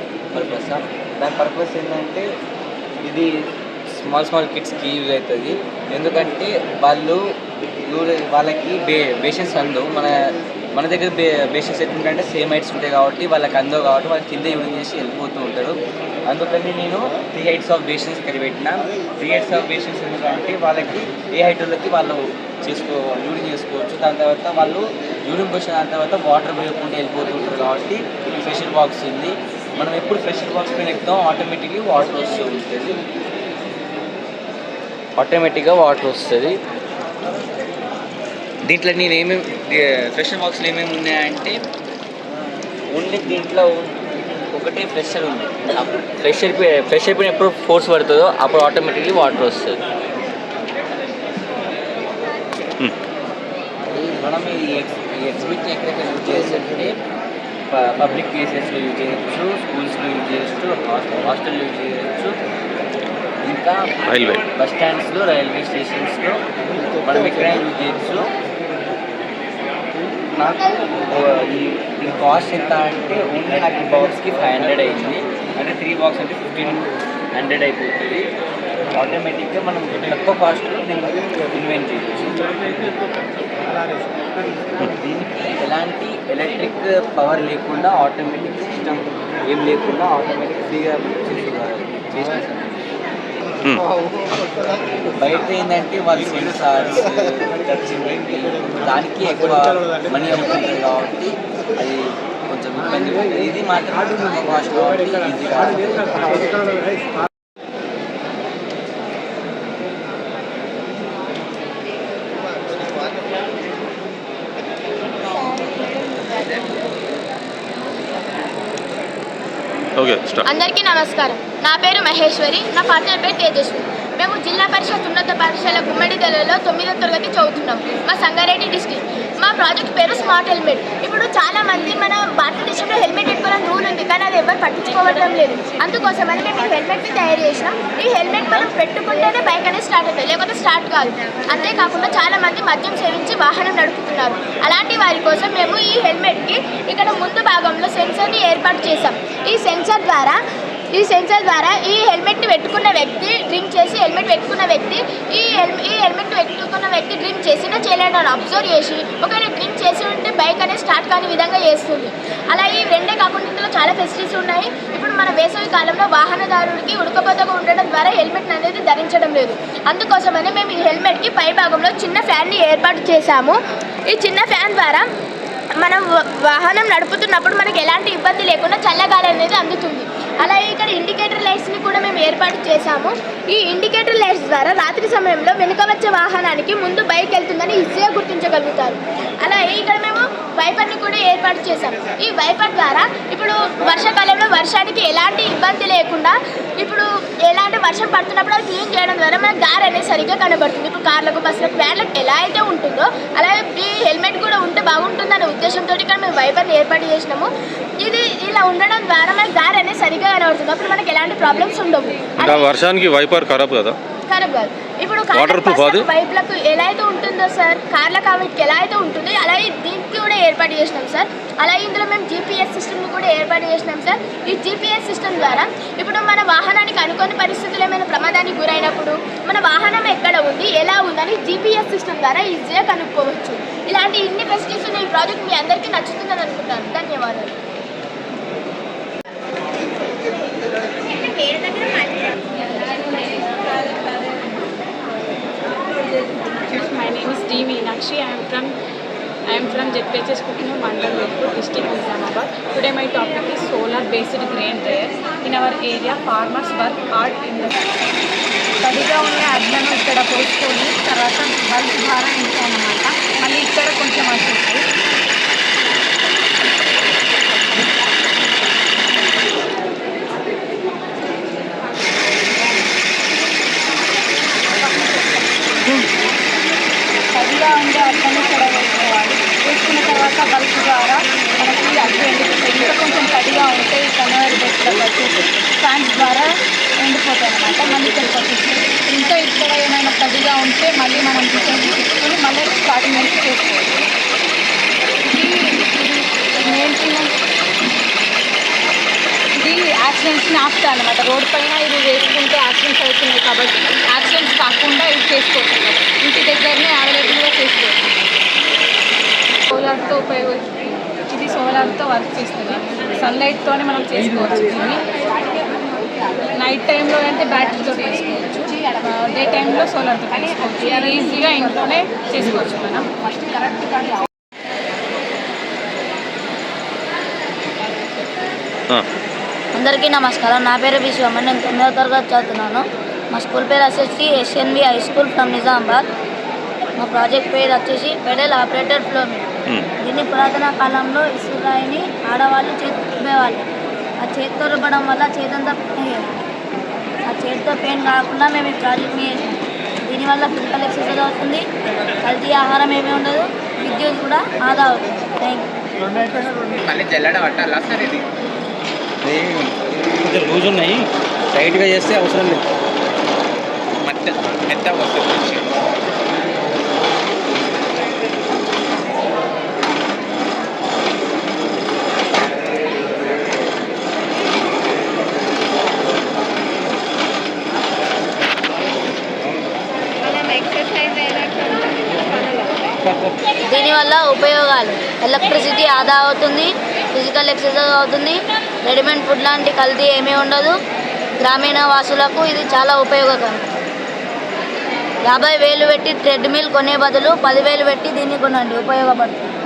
దాని purpose ఏంటంటే ఇది స్మాల్ కిడ్స్కి యూజ్ అవుతుంది. ఎందుకంటే వాళ్ళకి బేషన్స్ అందవు. మన దగ్గర బేషన్స్ ఎట్లుంటే సేమ్ హైట్స్ ఉంటాయి కాబట్టి వాళ్ళకి అందవు కాబట్టి వాళ్ళు కింద యూజ్ చేసి వెళ్ళిపోతూ ఉంటారు. అందుకని నేను 3 హైట్స్ ఆఫ్ బేషన్స్ ఇక్కడ పెట్టిన. 3 హైట్స్ ఆఫ్ బేషన్స్ ఎందుకంటే వాళ్ళకి ఏ హైట్ వాళ్ళకి వాళ్ళు యూరిన్ చేసుకోవచ్చు. దాని తర్వాత వాళ్ళు యూరిన్ వచ్చిన దాని తర్వాత వాటర్ పోయకుండా వెళ్ళిపోతూ ఉంటారు కాబట్టి ప్రెషర్ బాక్స్ ఉంది. మనం ఎప్పుడు ప్రెషర్ బాక్స్ పైన ఎక్కుతాం ఆటోమేటిక్గా వాటర్ వస్తూ ఉంటుంది. దీంట్లో నేను ప్రెషర్ బాక్స్లో ఏమేమి ఉన్నాయంటే ఓన్లీ దీంట్లో ఒకటే ప్రెషర్ ఉంది. ప్రెషర్ పైన ఎప్పుడు ఫోర్స్ పడుతుందో అప్పుడు ఆటోమేటిక్లీ వాటర్ వస్తుంది. మనం ఈ ఎగ్జిబిట్ని ఎక్కడెక్కడ యూజ్ చేయాలంటే పబ్లిక్ ప్లేసెస్లో యూజ్ చేయొచ్చు, స్కూల్స్లో యూజ్ చేయొచ్చు, హాస్టల్లో యూజ్ చేయొచ్చు, ఇంకా బస్ స్టాండ్స్లో, రైల్వే స్టేషన్స్లో మనం ఎక్కడైనా యూజ్ చేయొచ్చు. నాకు ఈ కాస్ట్ ఎంత అంటే ఓన్లీ నాకు ఈ బాక్స్కి 500 అయింది. అంటే 3 బాక్స్ అంటే 1500 అయిపోతుంది. ఆటోమేటిక్గా మనం తక్కువ కాస్ట్లో దీన్ని ఇన్వెంట్ చేయొచ్చు. దీనికి ఎలాంటి ఎలక్ట్రిక్ పవర్ లేకుండా ఆటోమేటిక్ సిస్టమ్ ఏం లేకుండా ఆటోమేటిక్ ఫ్రీగా చేసేసాను. బయట ఏంటంటే వాళ్ళు సెన్సార్స్ దానికి ఎక్కువ మనీ అవుతుంది కాబట్టి అది కొంచెం ఇబ్బంది. ఇది మాత్రం కాస్ట్ కాబట్టి ఈజీగా. అందరికీ నమస్కారం. నా పేరు మహేశ్వరి, నా పార్ట్నర్ పేరు తేజస్వి. మేము మేము జిల్లా పరిషత్ ఉన్నత పాఠశాల గుమ్మడిదలలో 9వ తరగతి చదువుతున్నాం. మా సంగారెడ్డి డిస్ట్రిక్ట్. మా ప్రాజెక్ట్ పేరు స్మార్ట్ హెల్మెట్. ఇప్పుడు చాలా మంది మన భారతదేశంలో హెల్మెట్ పెట్టుకోవాలని రూల్ ఉంది, కానీ అది ఎవరు పట్టించుకోవడం లేదు. అందుకోసమని మేము ఈ హెల్మెట్ని తయారు చేసినాం. ఈ హెల్మెట్ మనం పెట్టుకుంటేనే బైక్ అనేది స్టార్ట్ అవుతుంది, లేకపోతే స్టార్ట్ కాదు. అంతేకాకుండా చాలా మంది మద్యం సేవించి వాహనం నడుపుతున్నారు. అలాంటి వారి కోసం మేము ఈ హెల్మెట్కి ఇక్కడ ముందు భాగంలో సెన్సర్ని ఏర్పాటు చేసాం. ఈ సెన్సర్ ద్వారా ఈ హెల్మెట్ని పెట్టుకున్న వ్యక్తి డ్రింక్ చేసి ఈ హెల్మెట్ పెట్టుకున్న వ్యక్తి డ్రింక్ చేసినా చేయలేదని అబ్జర్వ్ చేసి ఒకవేళ డ్రింక్ చేసి ఉంటే బైక్ అనేది స్టార్ట్ కాని విధంగా చేస్తుంది. అలా ఈ రెండే కాకుండా ఇందులో చాలా ఫెసిలిటీస్ ఉన్నాయి. ఇప్పుడు మన వేసవి కాలంలో వాహనదారుడికి ఉడకపోతగా ఉండడం ద్వారా హెల్మెట్ అనేది ధరించడం లేదు. అందుకోసమని మేము ఈ హెల్మెట్కి పై భాగంలో చిన్న ఫ్యాన్ని ఏర్పాటు చేశాము. ఈ చిన్న ఫ్యాన్ ద్వారా మనం వాహనం నడుపుతున్నప్పుడు మనకి ఎలాంటి ఇబ్బంది లేకుండా చల్లగాలి అనేది అందుతుంది. అలాగే ఇక్కడ ఇండికేటర్ లైట్స్ని కూడా మేము ఏర్పాటు చేశాము. ఈ ఇండికేటర్ లైట్స్ ద్వారా రాత్రి సమయంలో వెనుక వచ్చే వాహనానికి ముందు బైక్ వెళ్తుందని ఈజీగా గుర్తించగలుగుతారు. అలాగే ఇక్కడ మేము వైపర్ని కూడా ఏర్పాటు చేశాం. ఈ వైపర్ ద్వారా ఇప్పుడు వర్షాకాలంలో వర్షానికి ఎలాంటి ఇబ్బంది లేకుండా ఇప్పుడు ఎలాంటి వర్షం పడుతున్నప్పుడు అది క్లీన్ చేయడం ద్వారా మనకు దారి అనేది సరిగ్గా కనబడుతుంది. ఇప్పుడు కార్లకు, బస్సులకు, వ్యాన్లకు ఎలా అయితే ఉంటుందో అలాగే ఈ హెల్మెట్ కూడా ఉంటే బాగుంటుందనే ఉద్దేశంతో ఇక్కడ మేము వైపర్ని ఏర్పాటు చేసినాము. ఇది ఇలా ఉండడం ద్వారా మనకు దారి అనేది సరిగ్గా కనబడుతుంది. అప్పుడు మనకి ఎలాంటి ప్రాబ్లమ్స్ ఉండవు. వర్షానికి వైపర్ ఖరాబ్ కదా? ఖరాబ్ కాదు. ఇప్పుడు వైపులకు ఎలా అయితే ఉంటుందో సార్, కార్లకు వీటికి ఎలా అయితే ఉంటుందో అలాగే దీనికి కూడా ఏర్పాటు చేసినాం సార్. అలాగే ఇందులో మేము జీపీఎస్ సిస్టమ్ని కూడా ఏర్పాటు చేసినాం సార్. ఈ జీపీఎస్ సిస్టమ్ ద్వారా ఇప్పుడు మన వాహనానికి అనుకోని పరిస్థితులు ఏమైనా ప్రమాదానికి గురైనప్పుడు మన వాహనం ఎక్కడ ఉంది, ఎలా ఉందని జీపీఎస్ సిస్టమ్ ద్వారా ఈజీగా కనుక్కోవచ్చు. ఇలాంటి ఇన్ని ఫెసిలిటీస్ ఉన్న ఈ ప్రాజెక్ట్ మీ అందరికీ నచ్చుతుందని అనుకుంటాను. ధన్యవాదాలు. My name is D. Meenakshi. I am from ZPHS Kukinu Mandal, district Nizamabad. Today my topic is solar based grain dryers. In our area, farmers work hard in the తడిగా ఉన్న అడ్లను ఇక్కడ పోసుకొని తర్వాత బల్బ్ ద్వారా ఇంటామన్నమాట. మళ్ళీ ఇక్కడ కొంచెం వచ్చేసి తడిగా ఉండే అడ్లను ఇక్కడ వేసుకోవాలి. వేసుకున్న తర్వాత బల్బ్ ద్వారా మనకి అడ్డు ఎండిపోతాయి. ఇంకా కొంచెం తడిగా ఉంటే ఈ కన్వేయర్ బెల్ట్లో వచ్చేసి ఫ్యాన్స్ ద్వారా ఎండిపోతాయి అన్నమాట. మళ్ళీ ఇక్కడికి వచ్చేసి ఇంకా ఇక్కడ ఏమైనా తడిగా ఉంటే మళ్ళీ మనం రిటర్న్ తీసుకొని మళ్ళీ స్టార్టింగ్ నుంచి చేసుకోవచ్చు. ఇది మెయింటెనెన్స్, ఇది యాక్సిడెంట్స్ని ఆపుతాయి అన్నమాట. రోడ్ పైన ఇది వేసుకుంటే యాక్సిడెంట్స్ అవుతున్నాయి కాబట్టి యాక్సిడెంట్స్ కాకుండా ఇది చేసుకోవచ్చు. ఇంటి దగ్గరనే అవైలబుల్గా చేసుకోవచ్చు. సోలార్తో ఇది సోలార్తో వర్క్ చేస్తుంది. సన్లైట్తోనే మనం చేసుకోవచ్చు. ఇది నైట్ టైంలో అంటే బ్యాటరీతో చేసుకోవచ్చు, డే టైంలో సోలార్తో చేసుకోవచ్చు. ఇది ఈజీగా ఇంట్లోనే చేసుకోవచ్చు మనం. ఫస్ట్ కరెక్ట్గా అందరికీ నమస్కారం. నా పేరు విశ్వం. నేను 9వ తరగతి చదువుతున్నాను. మా స్కూల్ పేరు వచ్చేసి SNV high school from Nizamabad. మా ప్రాజెక్ట్ పేరు వచ్చేసి పెడల్ ఆపరేటర్ ఫ్లోమింగ్. దీన్ని పురాతన కాలంలో ఇసురాయిని ఆడవాళ్ళు చేతితో రుబ్బేవాళ్ళు. ఆ చేతితో రుబ్బడం వల్ల చేతంతా పెయిన్ అయ్యేది. ఆ చేతితో పెయిన్ కాకుండా మేము ఈ ప్రాజెక్ట్ని చేసాం. దీనివల్ల ఫిజికల్ ఎక్సర్సైజ్ అవుతుంది, కల్తీ ఆహారం ఏమీ ఉండదు, విద్యుత్ కూడా ఆదా అవుతుంది. Thank you. మళ్ళీ జల్లెడ పట్టాలా సార్? ఇది కొంచెం లూజ్ ఉన్నాయి, టైట్గా చేస్తే అవసరం లేదు. మెత్తగా వస్తుంది. దీనివల్ల ఉపయోగాలు: ఎలక్ట్రిసిటీ ఆదా అవుతుంది, ఫిజికల్ ఎక్సర్సైజ్ అవుతుంది, రెడీమేడ్ ఫుడ్ లాంటి కల్తీ ఏమీ ఉండదు. గ్రామీణ వాసులకు ఇది చాలా ఉపయోగకరం. 50,000 పెట్టి ట్రెడ్మిల్ కొనే బదులు 10,000 పెట్టి దీన్ని కొనండి, ఉపయోగపడుతుంది.